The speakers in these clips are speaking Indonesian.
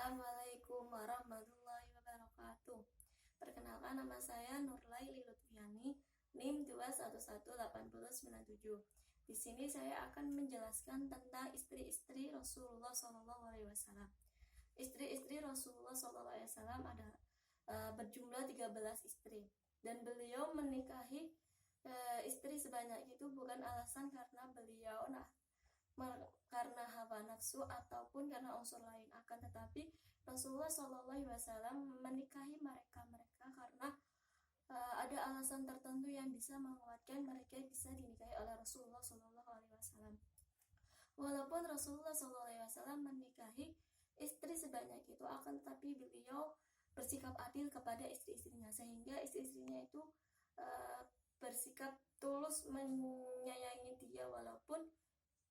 Assalamualaikum warahmatullahi wabarakatuh. Perkenalkan, nama saya Nurlaili Lutfiani, NIM 2118097. Di sini saya akan menjelaskan tentang istri-istri Rasulullah SAW. Istri-istri Rasulullah SAW ada berjumlah 13 istri, dan beliau menikahi istri sebanyak itu bukan alasan karena beliau karena hawa nafsu ataupun karena unsur lain, akan tetapi Rasulullah SAW menikahi mereka karena ada alasan tertentu yang bisa menguatkan mereka bisa dinikahi oleh Rasulullah SAW. Walaupun Rasulullah SAW menikahi istri sebanyak itu, akan tetapi beliau bersikap adil kepada istri-istrinya, sehingga istri-istrinya itu bersikap tulus menyayangi dia walaupun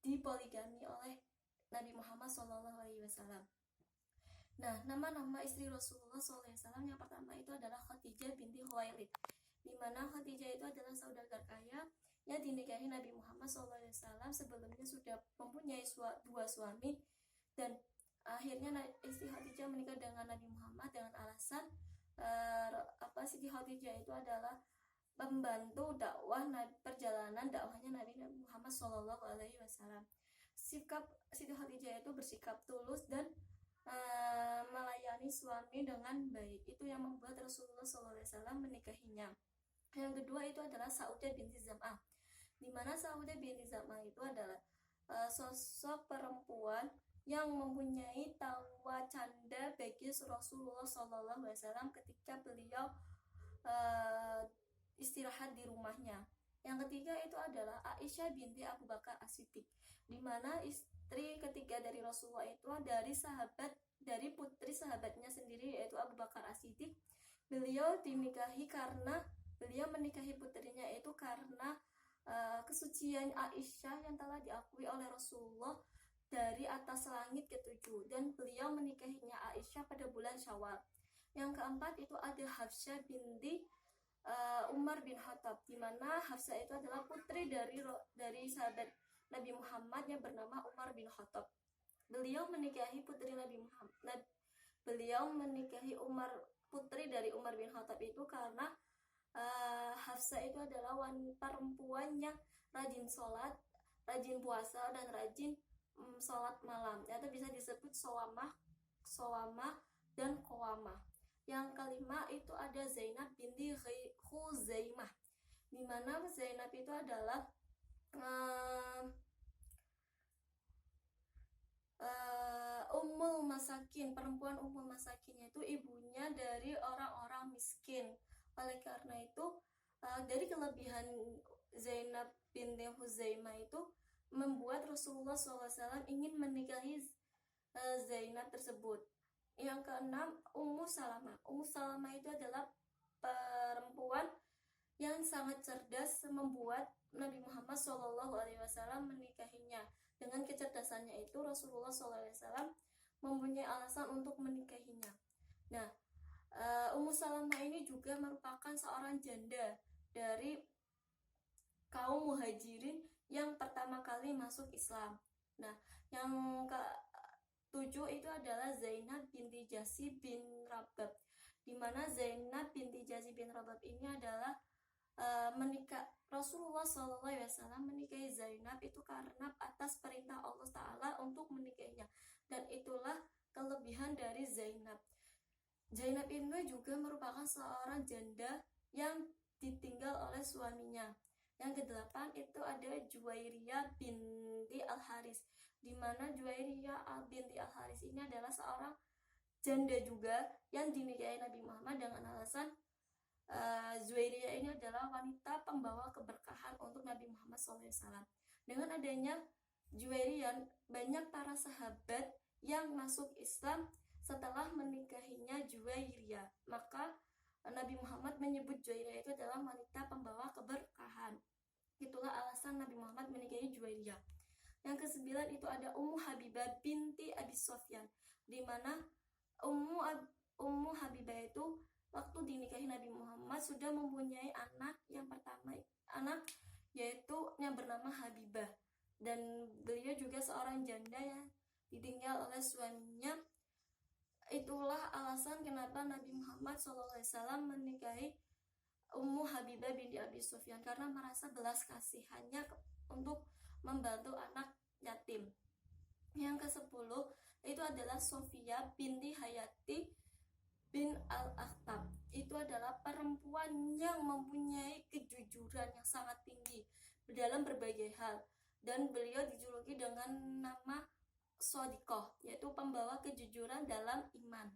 dipoligami oleh Nabi Muhammad SAW. Nah, nama-nama istri Rasulullah SAW yang pertama itu adalah Khadijah binti Khuwailid, di mana Khadijah itu adalah saudagar kaya yang dinikahi Nabi Muhammad SAW. Sebelumnya sudah mempunyai dua suami, dan akhirnya istri Khadijah menikah dengan Nabi Muhammad dengan alasan Siti Khadijah itu adalah membantu perjalanan dakwahnya Nabi Muhammad SAW. Sikap Siti Khadijah itu bersikap tulus dan melayani suami dengan baik. Itu yang membuat Rasulullah SAW menikahinya. Yang kedua itu adalah Saudah binti Zam'ah, di mana Saudah binti Zam'ah itu adalah sosok perempuan yang mempunyai tawa canda bagi Rasulullah SAW ketika beliau istirahat di rumahnya. Yang ketiga itu adalah Aisyah binti Abu Bakar As-Siddiq, di mana istri ketiga dari Rasulullah itu dari putri sahabatnya sendiri, yaitu Abu Bakar As-Siddiq. Beliau menikahi putrinya itu karena kesucian Aisyah yang telah diakui oleh Rasulullah dari atas langit ketujuh, dan beliau menikahinya Aisyah pada bulan Syawal. Yang keempat itu ada Hafsah binti Umar bin Khattab, di mana Hafsah itu adalah putri dari sahabat Nabi Muhammad yang bernama Umar bin Khattab. Beliau menikahi putri Nabi Muhammad. Beliau menikahi putri dari Umar bin Khattab itu karena Hafsah itu adalah perempuan yang rajin sholat, rajin puasa, dan rajin sholat malam, atau bisa disebut sawamah, dan qawamah. Yang kelima itu ada Zainab binti Khuzaimah, di mana Zainab itu adalah Ummul Masakin, perempuan Ummul Masakin, yaitu ibunya dari orang-orang miskin. Oleh karena itu, dari kelebihan Zainab binti Khuzaimah itu membuat Rasulullah SAW ingin menikahi Zainab tersebut. Yang keenam, Ummu Salamah. Ummu Salamah itu adalah perempuan yang sangat cerdas, membuat Nabi Muhammad SAW menikahinya. Dengan kecerdasannya itu, Rasulullah SAW mempunyai alasan untuk menikahinya. Nah, Ummu Salamah ini juga merupakan seorang janda dari kaum muhajirin yang pertama kali masuk Islam. Nah, yang ke-7 itu adalah Zainab binti Jahsy bin Rabab, di mana Zainab binti Jahsy bin Rabab ini adalah Rasulullah SAW menikahi Zainab itu karena atas perintah Allah Ta'ala untuk menikahinya, dan itulah kelebihan dari Zainab. Zainab ini juga merupakan seorang janda yang ditinggal oleh suaminya. Yang ke-8 itu ada Juwairiyah binti Al-Haris, di mana Juwairiyah binti Al-Haris ini adalah seorang janda juga yang dinikahi Nabi Muhammad dengan alasan Juwairiyah ini adalah wanita pembawa keberkahan untuk Nabi Muhammad SAW. Dengan adanya Juwairiyah, banyak para sahabat yang masuk Islam setelah menikahinya Juwairiyah. Maka Nabi Muhammad menyebut Juwairiyah itu adalah wanita pembawa keberkahan. Itulah alasan Nabi Muhammad menikahi Juwairiyah. Yang ke-9 itu ada Ummu Habibah binti Abi Sufyan, di mana Ummu Habibah itu waktu dinikahi Nabi Muhammad sudah mempunyai anak yang pertama, yaitu yang bernama Habibah, dan beliau juga seorang janda yang ditinggal oleh suaminya itulah alasan kenapa Nabi Muhammad SAW menikahi Ummu Habibah binti Abi Sufyan, karena merasa belas kasihannya untuk membantu anak yatim. Yang ke-10 itu adalah Sofia binti Hayati bin Al-Akhtab. Itu adalah perempuan yang mempunyai kejujuran yang sangat tinggi dalam berbagai hal, dan beliau dijuluki dengan nama Shodikoh, yaitu pembawa kejujuran dalam iman.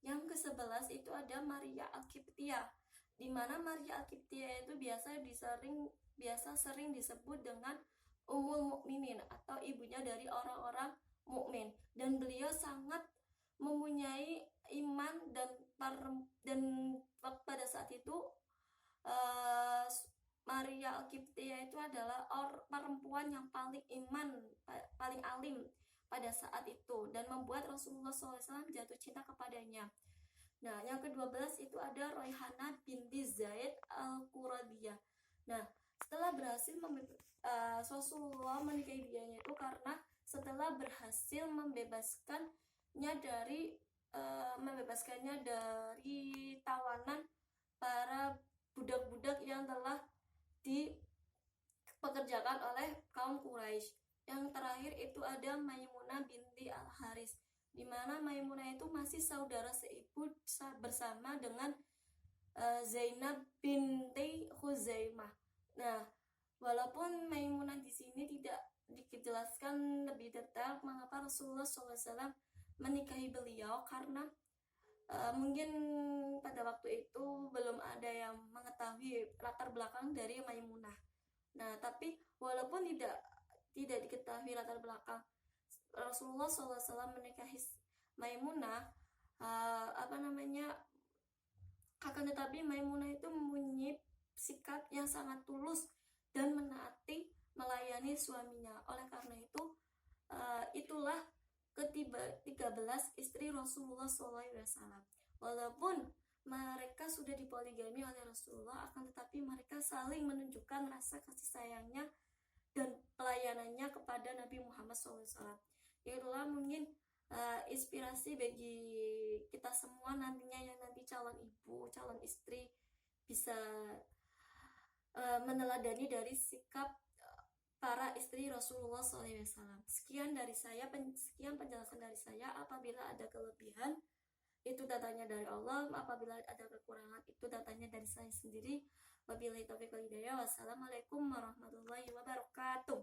Yang ke-11 itu ada Maria Al-Qibtiyah, di mana Maria Al-Qibtiyah itu biasa sering disebut dengan Ummul Mukminin atau ibunya dari orang-orang mukmin, dan beliau sangat mempunyai iman dan pada saat itu Maria Al-Qibtiyah itu adalah perempuan yang paling iman, paling alim pada saat itu, dan membuat Rasulullah SAW jatuh cinta kepadanya. Nah, yang ke-12 itu ada Raihanah binti Zaid Al-Quradiyah. Nah, setelah berhasil Rasulullah menikahi dianya itu karena setelah berhasil membebaskannya dari tawanan para budak-budak yang telah dipekerjakan oleh kaum Quraisy. Yang terakhir itu ada Maimunah binti Al-Haris, di mana Maimunah itu masih saudara seibu bersama dengan Zainab binti Khuzaimah. Nah, walaupun Maimunah di sini tidak dijelaskan lebih detail mengapa Rasulullah SAW menikahi beliau, karena mungkin pada waktu itu belum ada yang mengetahui latar belakang dari Maimunah. Nah, tapi walaupun tidak diketahui latar belakang Rasulullah SAW menikahi Maimunah, akan tetapi Maimunah itu mempunyai sikap yang sangat tulus dan menaati melayani suaminya. Oleh karena itu, itulah ke-13 istri Rasulullah SAW. Walaupun mereka sudah dipoligami oleh Rasulullah, akan tetapi mereka saling menunjukkan rasa kasih sayangnya dan pelayanannya kepada Nabi Muhammad SAW. Itulah mungkin inspirasi bagi kita semua nantinya yang nanti calon ibu, calon istri bisa meneladani dari sikap para istri Rasulullah SAW. Sekian penjelasan dari saya. Apabila ada kelebihan, itu datanya dari Allah. Apabila ada kekurangan, itu datanya dari saya sendiri. Wabillahi taufiq wal hidayah. Wassalamualaikum warahmatullahi wabarakatuh.